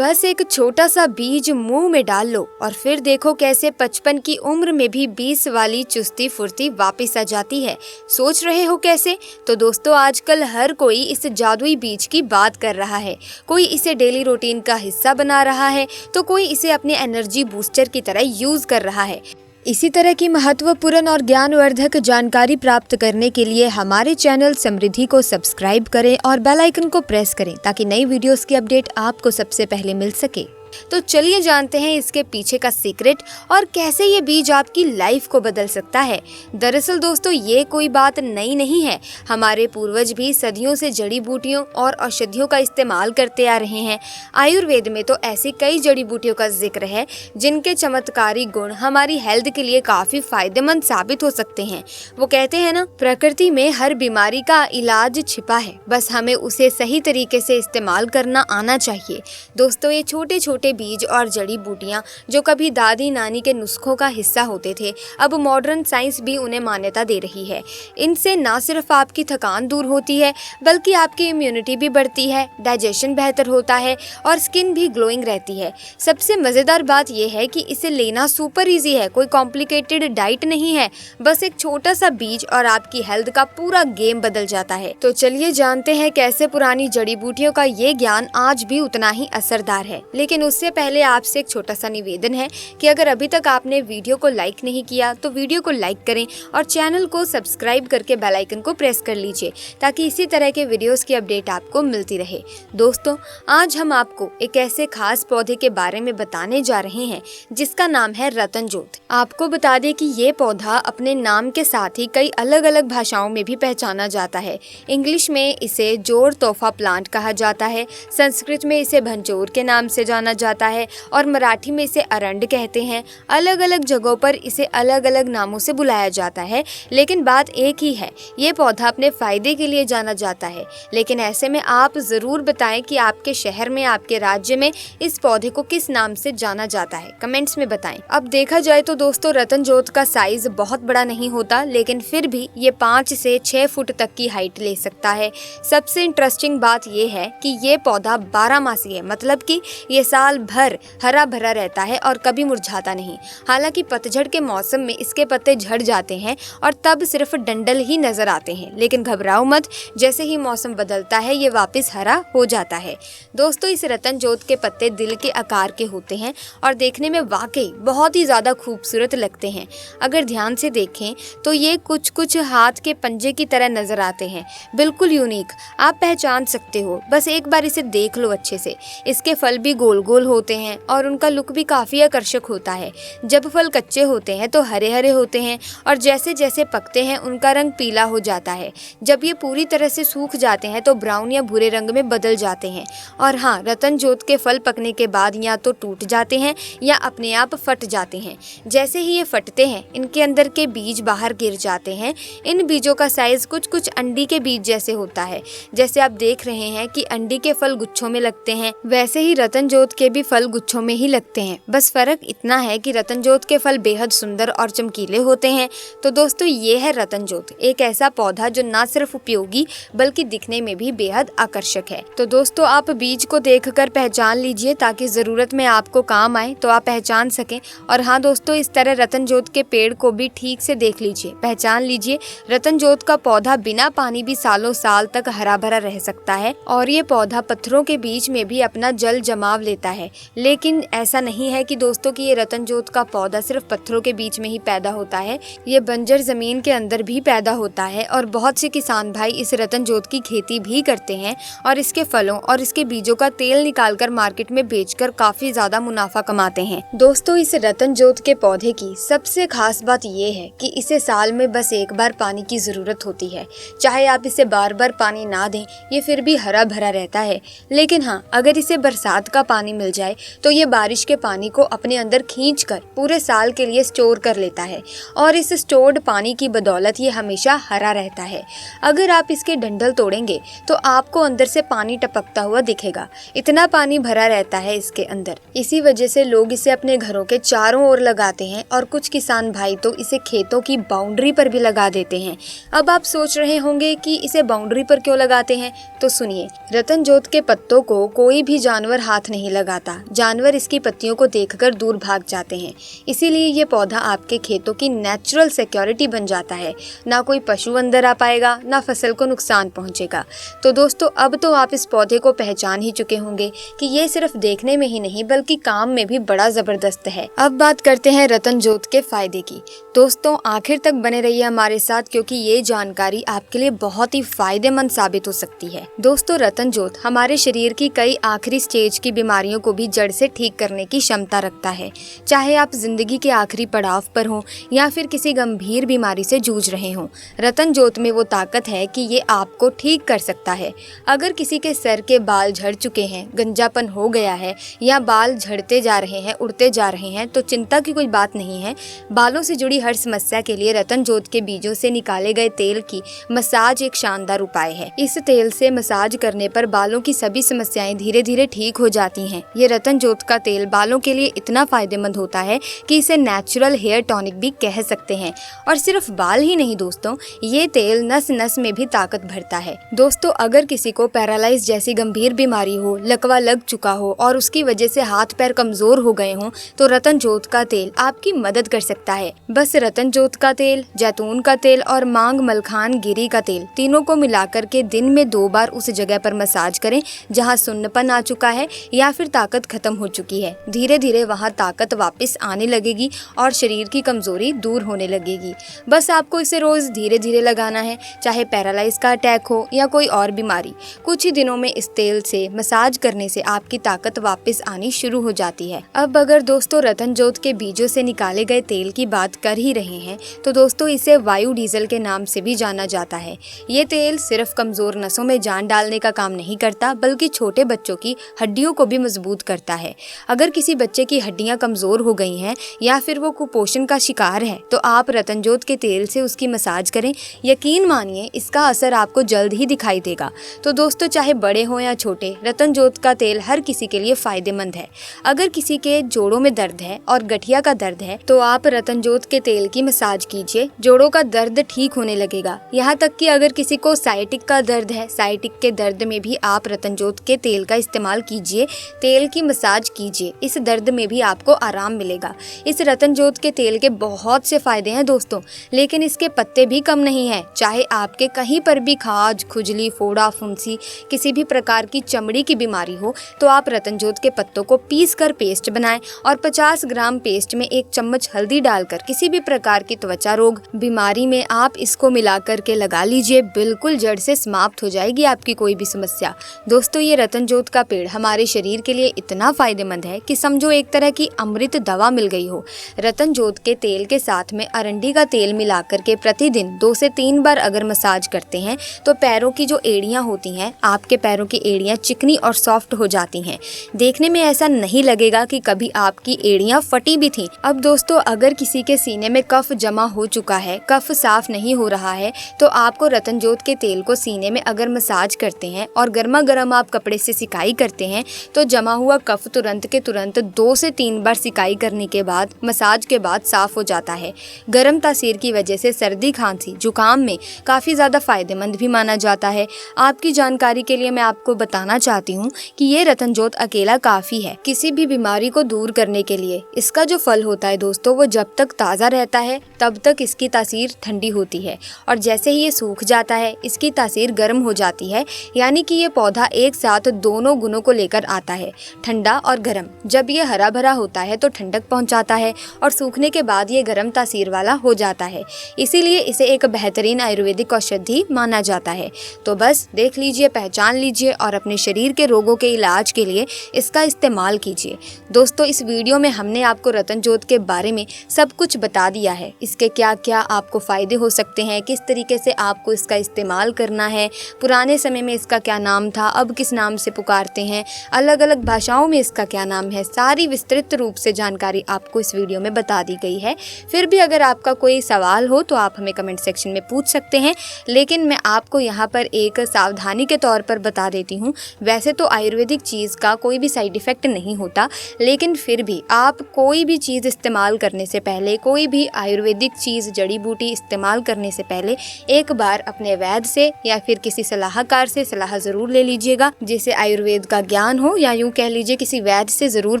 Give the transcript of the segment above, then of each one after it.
बस एक छोटा सा बीज मुंह में डाल लो और फिर देखो कैसे 55 की उम्र में भी 20 वाली चुस्ती फुर्ती वापस आ जाती है। सोच रहे हो कैसे? तो दोस्तों आजकल हर कोई इस जादुई बीज की बात कर रहा है। कोई इसे डेली रूटीन का हिस्सा बना रहा है तो कोई इसे अपने एनर्जी बूस्टर की तरह यूज कर रहा है। इसी तरह की महत्वपूर्ण और ज्ञानवर्धक जानकारी प्राप्त करने के लिए हमारे चैनल समृद्धि को सब्सक्राइब करें और बेल आइकन को प्रेस करें ताकि नई वीडियोस की अपडेट आपको सबसे पहले मिल सके। तो चलिए जानते हैं इसके पीछे का सीक्रेट और कैसे ये बीज आपकी लाइफ को बदल सकता है। दरअसल दोस्तों ये कोई बात नई नहीं है। हमारे पूर्वज भी सदियों से जड़ी बूटियों और औषधियों का इस्तेमाल करते आ रहे हैं। आयुर्वेद में तो ऐसी कई जड़ी बूटियों का जिक्र है जिनके चमत्कारी गुण हमारी हेल्थ के लिए काफी फायदेमंद साबित हो सकते हैं। वो कहते हैं ना, प्रकृति में हर बीमारी का इलाज छिपा है, बस हमें उसे सही तरीके से इस्तेमाल करना आना चाहिए। दोस्तों ये छोटे छोटे बीज और जड़ी बूटियां जो कभी दादी नानी के नुस्खों का हिस्सा होते थे, अब मॉडर्न साइंस भी उन्हें मान्यता दे रही है। इनसे न सिर्फ आपकी थकान दूर होती है बल्कि आपकी इम्यूनिटी भी बढ़ती है, डाइजेशन बेहतर होता है और स्किन भी ग्लोइंग रहती है। सबसे मजेदार बात यह है कि इसे लेना सुपर इजी है, कोई कॉम्प्लिकेटेड डाइट नहीं है, बस एक छोटा सा बीज और आपकी हेल्थ का पूरा गेम बदल जाता है। तो चलिए जानते हैं कैसे पुरानी जड़ी बूटियों का ये ज्ञान आज भी उतना ही असरदार है। लेकिन उससे पहले आपसे एक छोटा सा निवेदन है कि अगर अभी तक आपने वीडियो को लाइक नहीं किया तो वीडियो को लाइक करें और चैनल को सब्सक्राइब करके बेल आइकन को प्रेस कर लीजिए ताकि इसी तरह के वीडियोस की अपडेट आपको मिलती रहे। दोस्तों आज हम आपको एक ऐसे खास पौधे के बारे में बताने जा रहे हैं जिसका नाम है रतनजोत। आपको बता दें कि ये पौधा अपने नाम के साथ ही कई अलग अलग भाषाओं में भी पहचाना जाता है। इंग्लिश में इसे जोर तोहफा प्लांट कहा जाता है, संस्कृत में इसे भंजोर के नाम से जाना जाता है और मराठी में इसे अरंड कहते हैं। अलग अलग जगहों पर इसे अलग अलग नामों से बुलाया जाता है, लेकिन बात एक ही है, ये पौधा अपने फायदे के लिए जाना जाता है। लेकिन ऐसे में आप जरूर बताएं कि आपके शहर में, आपके राज्य में इस पौधे को किस नाम से जाना जाता है, कमेंट्स में बताएं। अब देखा जाए तो दोस्तों रतनजोत का साइज बहुत बड़ा नहीं होता, लेकिन फिर भी ये 5 से 6 फुट तक की हाइट ले सकता है। सबसे इंटरेस्टिंग बात ये है कि ये पौधा 12 मासी है, मतलब कि ये साल भर हरा भरा रहता है और कभी मुरझाता नहीं। हालांकि पतझड़ के मौसम में इसके पत्ते झड़ जाते हैं और तब सिर्फ डंडल ही नजर आते हैं, लेकिन घबराओ मत, जैसे ही मौसम बदलता है ये वापस हरा हो जाता है। दोस्तों इस रतनजोत के पत्ते दिल के आकार के होते हैं और देखने में वाकई बहुत ही ज्यादा खूबसूरत लगते हैं। अगर ध्यान से देखें तो ये कुछ हाथ के पंजे की तरह नजर आते हैं, बिल्कुल यूनिक, आप पहचान सकते हो, बस एक बार इसे देख लो अच्छे से। इसके फल भी गोल गोल होते हैं और उनका लुक भी काफी आकर्षक होता है। जब फल कच्चे होते हैं तो हरे हरे होते हैं और जैसे जैसे पकते हैं उनका रंग पीला हो जाता है। जब ये पूरी तरह से सूख जाते हैं तो ब्राउन या भूरे रंग में बदल जाते हैं। और हाँ, रतनजोत के फल पकने के बाद या तो टूट जाते हैं या अपने आप फट जाते हैं। जैसे ही ये फटते हैं इनके अंदर के बीज बाहर गिर जाते हैं। इन बीजों का साइज कुछ अंडी के बीज जैसे होता है। जैसे आप देख रहे हैं कि अंडी के फल गुच्छों में लगते हैं, वैसे ही रतनजोत के भी फल गुच्छों में ही लगते हैं। बस फर्क इतना है कि रतनजोत के फल बेहद सुंदर और चमकीले होते हैं। तो दोस्तों ये है रतनजोत, एक ऐसा पौधा जो ना सिर्फ उपयोगी बल्कि दिखने में भी बेहद आकर्षक है। तो दोस्तों आप बीज को देखकर पहचान लीजिए ताकि जरूरत में आपको काम आए तो आप पहचान सकें। और हाँ दोस्तों इस तरह रतनजोत के पेड़ को भी ठीक से देख लीजिए, पहचान लीजिए। रतनजोत का पौधा बिना पानी भी सालों साल तक हरा भरा रह सकता है और ये पौधा पत्थरों के बीच में भी अपना जल जमाव लेता है। लेकिन ऐसा नहीं है कि दोस्तों कि ये रतनजोत का पौधा सिर्फ पत्थरों के बीच में ही पैदा होता है, ये बंजर जमीन के अंदर भी पैदा होता है और बहुत से किसान भाई इस रतनजोत की खेती भी करते हैं और इसके फलों और इसके बीजों का तेल निकालकर मार्केट में बेचकर काफी ज्यादा मुनाफा कमाते हैं। दोस्तों इस रतनजोत के पौधे की सबसे खास बात ये है कि इसे साल में बस एक बार पानी की जरूरत होती है। चाहे आप इसे बार बार पानी ना दें ये फिर भी हरा भरा रहता है। लेकिन हाँ, अगर इसे बरसात का पानी मिल जाए तो ये बारिश के पानी को अपने अंदर खींचकर पूरे साल के लिए स्टोर कर लेता है और इस स्टोर्ड पानी की बदौलत ये हमेशा हरा रहता है। अगर आप इसके डंठल तोड़ेंगे तो आपको अंदर से पानी टपकता हुआ दिखेगा, इतना पानी भरा रहता है इसके अंदर। इसी वजह से लोग इसे अपने घरों के चारों ओर लगाते हैं और कुछ किसान भाई तो इसे खेतों की बाउंड्री पर भी लगा देते हैं। अब आप सोच रहे होंगे कि इसे बाउंड्री पर क्यों लगाते हैं, तो सुनिए, रतनजोत के पत्तों को कोई भी जानवर हाथ नहीं लगा लगाता, जानवर इसकी पत्तियों को देखकर दूर भाग जाते हैं। इसीलिए ये पौधा आपके खेतों की नेचुरल सिक्योरिटी बन जाता है। ना कोई पशु अंदर आ पाएगा, ना फसल को नुकसान पहुंचेगा। तो दोस्तों, अब तो आप इस पौधे को पहचान ही चुके होंगे कि ये सिर्फ देखने में ही नहीं बल्कि काम में भी बड़ा जबरदस्त है। अब बात करते हैं रतन जोत के फायदे की। दोस्तों, आखिर तक बने रहिए हमारे साथ, क्योंकि ये जानकारी आपके लिए बहुत ही फायदेमंद साबित हो सकती है। दोस्तों, रतन जोत हमारे शरीर की कई आखिरी स्टेज की बीमारियों को भी जड़ से ठीक करने की क्षमता रखता है। चाहे आप जिंदगी के आखिरी पड़ाव पर हो या फिर किसी गंभीर बीमारी से जूझ रहे हो, रतन जोत में वो ताकत है कि ये आपको ठीक कर सकता है। अगर किसी के सर के बाल झड़ चुके हैं, गंजापन हो गया है या बाल झड़ते जा रहे हैं, उड़ते जा रहे हैं, तो चिंता की कोई बात नहीं है। बालों से जुड़ी हर समस्या के लिए रतन जोत के बीजों से निकाले गए तेल की मसाज एक शानदार उपाय है। इस तेल से मसाज करने पर बालों की सभी समस्याएं धीरे धीरे ठीक हो जाती हैं। ये रतन जोत का तेल बालों के लिए इतना फायदेमंद होता है कि इसे नेचुरल हेयर टॉनिक भी कह सकते हैं। और सिर्फ बाल ही नहीं दोस्तों, ये तेल नस नस में भी ताकत भरता है। दोस्तों, अगर किसी को पैरालाइज जैसी गंभीर बीमारी हो, लकवा लग चुका हो और उसकी वजह से हाथ पैर कमजोर हो गए हों, तो रतन जोत का तेल आपकी मदद कर सकता है। बस रतन जोत का तेल, जैतून का तेल और मांग मलखान गिरी का तेल, तीनों को मिलाकर के दिन में 2 बार उस जगह पर मसाज करें जहां सुन्नपन आ चुका है या फिर ताकत खत्म हो चुकी है। धीरे धीरे वहां ताकत वापस आने लगेगी और शरीर की कमजोरी दूर होने लगेगी। बस आपको इसे रोज धीरे धीरे लगाना है, चाहे पैरालाइज का अटैक हो या कोई और बीमारी। कुछ ही दिनों में इस तेल से मसाज करने से आपकी ताकत वापस आनी शुरू हो जाती है। अब अगर दोस्तों रतन जोत के बीजों से निकाले गए तेल की बात कर ही रहे हैं, तो दोस्तों इसे वायु डीजल के नाम से भी जाना जाता है। ये तेल सिर्फ कमजोर नसों में जान डालने का काम नहीं करता, बल्कि छोटे बच्चों की हड्डियों को भी मजबूत करता है। अगर किसी बच्चे की हड्डियां कमजोर हो गई हैं या फिर वो कुपोषण का शिकार है, तो आप रतन जोत के तेल से उसकी मसाज करें। यकीन मानिए, इसका असर आपको जल्द ही दिखाई देगा। तो दोस्तों, चाहे बड़े हो या छोटे, रतन जोत का तेल हर किसी के लिए फायदेमंद है। अगर किसी के जोड़ों में दर्द है और गठिया का दर्द है, तो आप रतन जोत के तेल की मसाज कीजिए, जोड़ों का दर्द ठीक होने लगेगा। यहाँ तक कि अगर किसी को साइटिक का दर्द है, साइटिक के दर्द में भी आप रतन जोत के तेल का इस्तेमाल कीजिए, तेल की मसाज कीजिए, इस दर्द में भी आपको आराम मिलेगा। इस रतन जोत के तेल के बहुत से फायदे हैं दोस्तों, लेकिन इसके पत्ते भी कम नहीं है। चाहे आपके कहीं पर भी खाज, खुजली, फोड़ा, फुंसी, किसी भी प्रकार की चमड़ी की बीमारी हो, तो आप रतन जोत के पत्तों को पीस कर पेस्ट बनाएं और 50 ग्राम पेस्ट में 1 चम्मच हल्दी डालकर किसी भी प्रकार की त्वचा रोग बीमारी में आप इसको मिला करके लगा लीजिए। बिल्कुल जड़ से समाप्त हो जाएगी आपकी कोई भी समस्या। दोस्तों, ये रतन जोत का पेड़ हमारे शरीर के लिए इतना फायदेमंद है कि समझो एक तरह की अमृत दवा मिल गई हो। रतन जोत के तेल के साथ में अरंडी का तेल मिलाकर के प्रतिदिन 2 से 3 बार अगर मसाज करते हैं, तो पैरों की जो एड़ियां होती हैं, आपके पैरों की एड़ियां चिकनी और सॉफ्ट हो जाती हैं। देखने में ऐसा नहीं लगेगा कि कभी आपकी एड़ियां फटी भी थी। अब दोस्तों, अगर किसी के सीने में कफ जमा हो चुका है, कफ साफ नहीं हो रहा है, तो आपको रतन जोत के तेल को सीने में अगर मसाज करते हैं और गर्मा गर्म आप कपड़े से सिकाई करते हैं, तो जमा हुआ कफ तुरंत के तुरंत 2 से 3 बार सिकाई करने के बाद, मसाज के बाद साफ हो जाता है। गर्म तासीर की वजह से सर्दी, खांसी, जुकाम में काफी ज्यादा फायदेमंद भी माना जाता है। आपकी जानकारी के लिए मैं आपको बताना चाहती हूँ कि ये रतन जोत अकेला काफी है किसी भी बीमारी को दूर करने के लिए। इसका जो फल होता है दोस्तों, वो जब तक ताज़ा रहता है तब तक इसकी तासीर ठंडी होती है, और जैसे ही ये सूख जाता है इसकी तासीर गर्म हो जाती है। यानी कि ये पौधा एक साथ दोनों गुणों को लेकर आता है, ठंडा और गर्म। जब ये हरा भरा होता है तो ठंडक पहुंचाता है और सूखने के बाद ये गर्म तासीर वाला हो जाता है। इसीलिए इसे एक बेहतरीन आयुर्वेदिक औषधि माना जाता है। तो बस देख लीजिए, पहचान लीजिए और अपने शरीर के रोगों के इलाज के लिए इसका इस्तेमाल कीजिए। दोस्तों, इस वीडियो में हमने आपको रतन जोत के बारे में सब कुछ बता दिया है। इसके क्या क्या आपको फायदे हो सकते हैं, किस तरीके से आपको इसका इस्तेमाल करना है, पुराने समय में इसका क्या नाम था, अब किस नाम से पुकारते हैं, अलग अलग भाषाओं में इसका क्या नाम है, सारी विस्तृत रूप से जानकारी आपको इस वीडियो में बता दी गई है। फिर भी अगर आपका कोई सवाल हो तो आप हमें कमेंट सेक्शन में पूछ सकते हैं, लेकिन मैं आपको यहाँ पर एक सावधानी के तौर पर बता देती हूँ। वैसे तो आयुर्वेदिक चीज़ का कोई भी साइड इफेक्ट नहीं होता, लेकिन फिर भी आप कोई भी चीज़ इस्तेमाल करने से पहले, कोई भी आयुर्वेदिक चीज़, जड़ी बूटी इस्तेमाल करने से पहले एक बार अपने वैद्य से या फिर किसी सलाहकार से सलाह ज़रूर ले लीजिएगा, जिसे आयुर्वेद का ज्ञान हो, या यूँ कह लीजिए किसी वैद्य से ज़रूर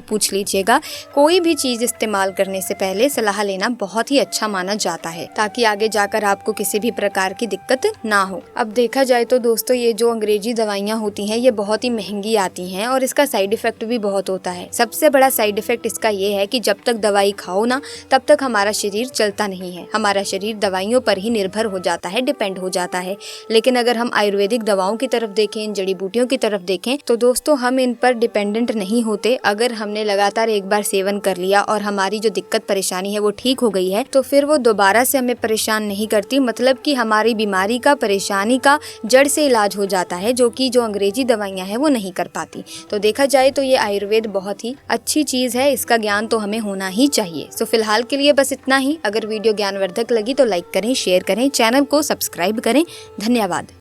पूछ लीजिएगा। कोई भी चीज़ इस्तेमाल करने से पहले सलाह लेना बहुत ही अच्छा माना जाता है, ताकि आगे जाकर आपको किसी भी प्रकार की दिक्कत ना हो। अब देखा जाए तो दोस्तों ये जो अंग्रेजी दवाइयाँ होती हैं ये बहुत ही महंगी आती हैं और इसका साइड इफेक्ट भी बहुत होता है। सबसे बड़ा साइड इफेक्ट इसका ये है कि जब तक दवाई खाओ ना तब तक हमारा शरीर चलता नहीं है, हमारा शरीर दवाइयों पर ही निर्भर हो जाता है, डिपेंड हो जाता है। लेकिन अगर हम आयुर्वेदिक दवाओं की तरफ देखें, जड़ी बूटियों की तरफ देखें तो दोस्तों हम इन पर डिपेंडेंट नहीं होते। अगर हमने लगातार एक बार सेवन कर लिया और हमारी जो दिक्कत परेशानी है वो ठीक हो गई है तो फिर वो दोबारा से हमें परेशान नहीं करती। मतलब कि हमारी बीमारी का, परेशानी का जड़ से इलाज हो जाता है, जो कि जो अंग्रेजी दवाइयाँ हैं वो नहीं कर पाती। तो देखा जाए तो ये आयुर्वेद बहुत ही अच्छी चीज़ है, इसका ज्ञान तो हमें होना ही चाहिए। सो फिलहाल के लिए बस इतना ही। अगर वीडियो ज्ञानवर्धक लगी तो लाइक करें, शेयर करें, चैनल को सब्सक्राइब करें। धन्यवाद।